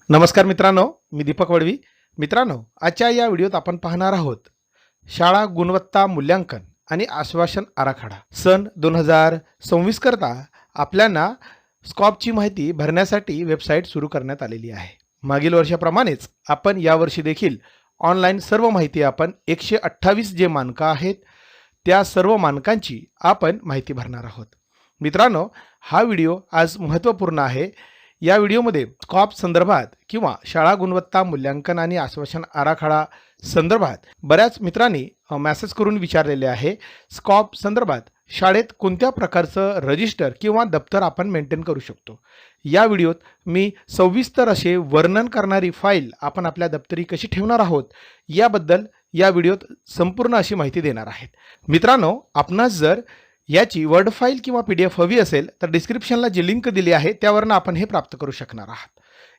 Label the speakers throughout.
Speaker 1: नमस्कार मित्रांनो, मी दीपक वडवी. मित्रांनो, आजच्या या व्हिडिओत आपण पाहणार आहोत शाळा गुणवत्ता मूल्यांकन आणि आश्वासन आराखडा सन 2026 करता आपल्याला स्कॉपची माहिती भरण्यासाठी वेबसाईट सुरू करण्यात आलेली आहे. मागील वर्षाप्रमाणेच आपण यावर्षी देखील ऑनलाईन सर्व माहिती आपण 128 जे मानकं आहेत त्या सर्व मानकांची आपण माहिती भरणार आहोत. मित्रांनो, हा व्हिडिओ आज महत्त्वपूर्ण आहे. या व्हिडिओमध्ये स्कॉप संदर्भात किंवा शाळा गुणवत्ता मूल्यांकन आणि आश्वासन आराखडा संदर्भात बऱ्याच मित्रांनी मेसेज करून विचारलेले आहे. स्कॉप संदर्भात शाळेत कोणत्या प्रकारचं रजिस्टर किंवा दप्तर आपण मेंटेन करू शकतो. या व्हिडिओत मी सविस्तर असे वर्णन करणारी फाईल आपण आपल्या दप्तरी कशी ठेवणार आहोत याबद्दल या व्हिडिओत संपूर्ण अशी माहिती देणार आहेत. मित्रांनो, आपणास जर याची वर्ड फाईल किंवा PDF हवी असेल तर डिस्क्रिप्शनला जी लिंक दिली आहे त्यावरनं आपण हे प्राप्त करू शकणार आहात.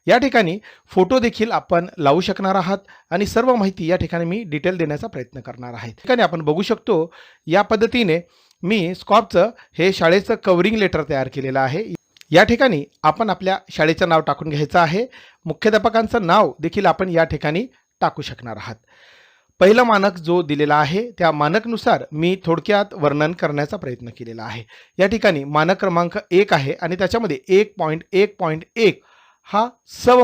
Speaker 1: या ठिकाणी फोटो देखील आपण लावू शकणार आहात आणि सर्व माहिती या ठिकाणी मी डिटेल देण्याचा प्रयत्न करणार आहे. ठिकाणी आपण बघू शकतो या पद्धतीने मी स्कॉपचं हे शाळेचं कव्हरिंग लेटर तयार केलेलं आहे. या ठिकाणी आपण आपल्या शाळेचं नाव टाकून घ्यायचं आहे. मुख्याध्यापकांचं नाव देखील आपण या ठिकाणी टाकू शकणार आहात. पहिलं मानक जो दिलेला आहे त्या मानकनुसार मी थोडक्यात वर्णन करण्याचा प्रयत्न केलेला आहे. या ठिकाणी मानक क्रमांक 1 आहे आणि त्याच्यामध्ये 1.1.1 हा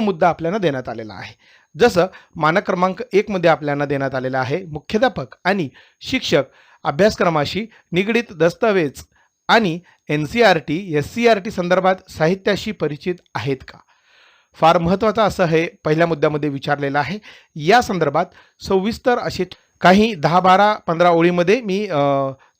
Speaker 1: मुद्दा आपल्याला देण्यात आलेला आहे. जसं मानक क्रमांक 1 मध्ये आपल्याला देण्यात आलेला आहे मुख्याध्यापक आणि शिक्षक अभ्यासक्रमाशी निगडित दस्तऐवज आणि NCERT SCERT संदर्भात साहित्याशी परिचित आहेत का. फार महत्त्वाचं असं हे पहिल्या मुद्द्यामध्ये विचारलेलं आहे. या संदर्भात सविस्तर असे काही 10-12-15 ओळीमध्ये मी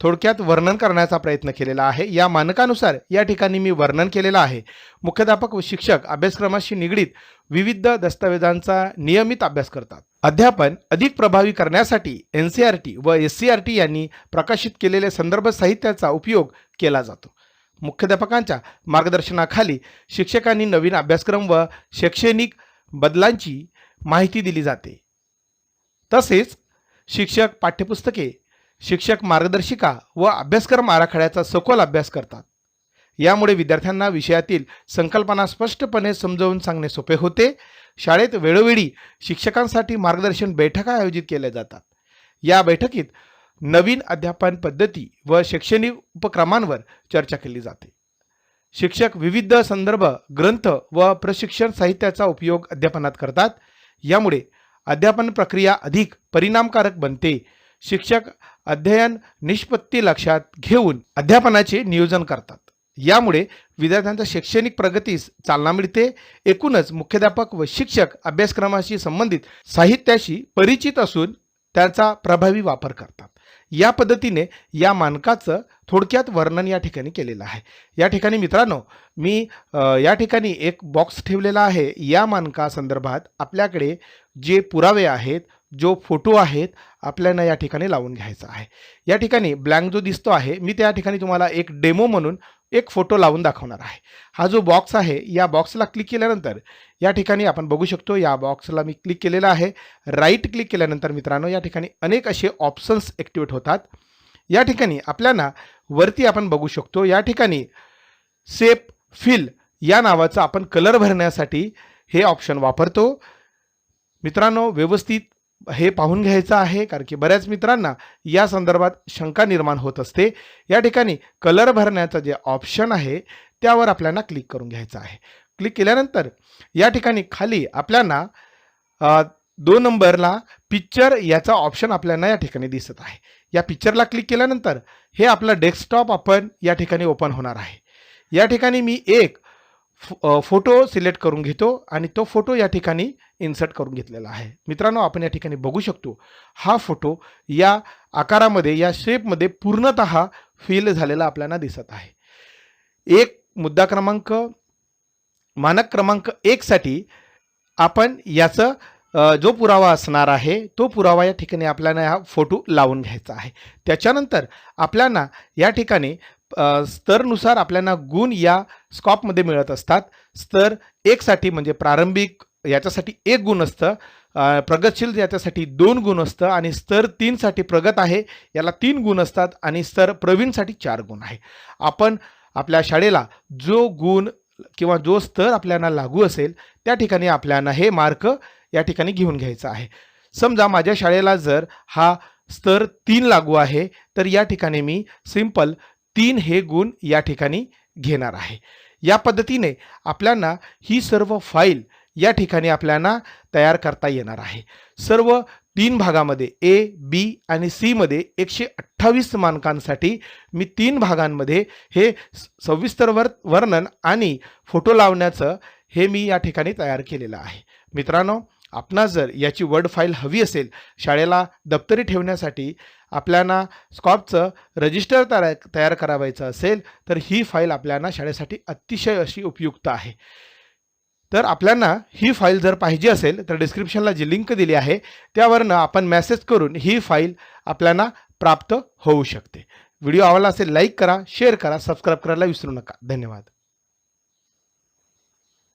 Speaker 1: थोडक्यात वर्णन करण्याचा प्रयत्न केलेला आहे. या मानकानुसार या ठिकाणी मी वर्णन केलेलं आहे. मुख्याध्यापक व शिक्षक अभ्यासक्रमाशी निगडित विविध दस्तावेजांचा नियमित अभ्यास करतात. अध्यापन अधिक प्रभावी करण्यासाठी NCERT व SCERT यांनी प्रकाशित केलेल्या संदर्भ साहित्याचा उपयोग केला जातो. मुख्याध्यापकांच्या मार्गदर्शनाखाली शिक्षकांनी नवीन अभ्यासक्रम व शैक्षणिक बदलांची माहिती दिली जाते. तसेच शिक्षक पाठ्यपुस्तके, शिक्षक मार्गदर्शिका व अभ्यासक्रम आराखड्याचा सखोल अभ्यास करतात. यामुळे विद्यार्थ्यांना विषयातील संकल्पना स्पष्टपणे समजावून सांगणे सोपे होते. शाळेत वेळोवेळी शिक्षकांसाठी मार्गदर्शन बैठका आयोजित केल्या जातात. या बैठकीत नवीन अध्यापन पद्धती व शैक्षणिक उपक्रमांवर चर्चा केली जाते. शिक्षक विविध संदर्भ ग्रंथ व प्रशिक्षण साहित्याचा उपयोग अध्यापनात करतात. यामुळे अध्यापन प्रक्रिया अधिक परिणामकारक बनते. शिक्षक अध्ययन निष्पत्ती लक्षात घेऊन अध्यापनाचे नियोजन करतात. यामुळे विद्यार्थ्यांच्या शैक्षणिक प्रगतीस चालना मिळते. एकूणच मुख्याध्यापक व शिक्षक अभ्यासक्रमाशी संबंधित साहित्याशी परिचित असून त्याचा प्रभावी वापर करतात. या पद्धतीने या मानकाचं थोडक्यात वर्णन या ठिकाणी केलेलं आहे. या ठिकाणी मित्रांनो, मी या ठिकाणी एक बॉक्स ठेवलेला आहे. या मानका संदर्भात आपल्याकडे जे पुरावे आहेत, जो फोटो आहेत आपल्याला या ठिकाणी लावून घ्यायचा आहे. या ठिकाणी ब्लँक जो दिसतो आहे मी त्या ठिकाणी तुम्हाला एक डेमो म्हणून एक फोटो लावून दाखवणार आहे. हा जो बॉक्स आहे या बॉक्सला क्लिक केल्यानंतर या ठिकाणी आपण बघू शकतो या बॉक्सला मी क्लिक केलेलं आहे. राईट क्लिक केल्यानंतर मित्रांनो या ठिकाणी अनेक असे ऑप्शन्स ॲक्टिवेट होतात. या ठिकाणी आपल्याला वरती आपण बघू शकतो या ठिकाणी सेप फिल या नावाचं आपण कलर भरण्यासाठी हे ऑप्शन वापरतो. मित्रांनो, व्यवस्थित हे पाहून घ्यायचं आहे कारण की बऱ्याच मित्रांना या संदर्भात शंका निर्माण होत असते. या ठिकाणी कलर भरण्याचं जे ऑप्शन आहे त्यावर आपल्याला क्लिक करून घ्यायचं आहे. क्लिक केल्यानंतर या ठिकाणी खाली आपल्याला 2 नंबरला पिक्चर याचा ऑप्शन आपल्याला या ठिकाणी दिसत आहे. या पिक्चरला क्लिक केल्यानंतर हे आपलं डेस्कटॉप आपण या ठिकाणी ओपन होणार आहे. या ठिकाणी मी एक फोटो सिलेक्ट करून घेतो आणि तो फोटो या ठिकाणी इन्सर्ट करून घेतलेला आहे. मित्रांनो, आपण या ठिकाणी बघू शकतो हा फोटो या आकारामध्ये या शेपमध्ये पूर्णतः फिल झालेला आपल्याला दिसत आहे. एक मुद्दा क्रमांक मानक क्रमांक 1 साठी आपण याचं जो पुरावा असणार आहे तो पुरावा या ठिकाणी आपल्याला हा फोटो लावून घ्यायचा आहे. त्याच्यानंतर आपल्याला या ठिकाणी स्तरनुसार आपल्याला गुण या स्कॉपमध्ये मिळत असतात. स्तर 1 साठी म्हणजे प्रारंभिक याच्यासाठी 1 गुण असतं, प्रगतशील याच्यासाठी 2 गुण असतं आणि स्तर 3 साठी प्रगत आहे याला 3 गुण असतात आणि स्तर प्रवीणसाठी 4 गुण आहे. आपण आपल्या शाळेला जो गुण किंवा जो स्तर आपल्याला लागू असेल त्या ठिकाणी आपल्याला हे मार्क या ठिकाणी घेऊन घ्यायचं आहे. समजा माझ्या शाळेला जर हा स्तर 3 लागू आहे तर या ठिकाणी मी सिंपल 3 हे गुण या ठिकाणी घेणार आहे. या पद्धतीने आपल्याला ही सर्व फाईल या ठिकाणी आपल्याला तयार करता येणार आहे. सर्व 3 भागामध्ये ए, बी आणि सी मध्ये 128 मार्कांसाठी मी 3 भागांमध्ये हे सविस्तर वर्णन आणि फोटो लावण्याचं हे मी या ठिकाणी तयार केलेलं आहे. मित्रांनो, आपणास जर याची वर्ड फाईल हवी असेल शाळेला दप्तरी ठेवण्यासाठी आपल्याला स्कॉपचं रजिस्टर तयार करावायचं असेल तर ही फाईल आपल्याला शाळेसाठी अतिशय अशी उपयुक्त आहे. तर आपल्याला ही फाईल जर पाहिजे असेल तर डिस्क्रिप्शनला जी लिंक दिली आहे त्यावरनं आपण मेसेज करून ही फाईल आपल्याला प्राप्त होऊ शकते. व्हिडिओ आवडला असेल लाईक करा, शेअर करा, सबस्क्राईब करायला विसरू नका. धन्यवाद.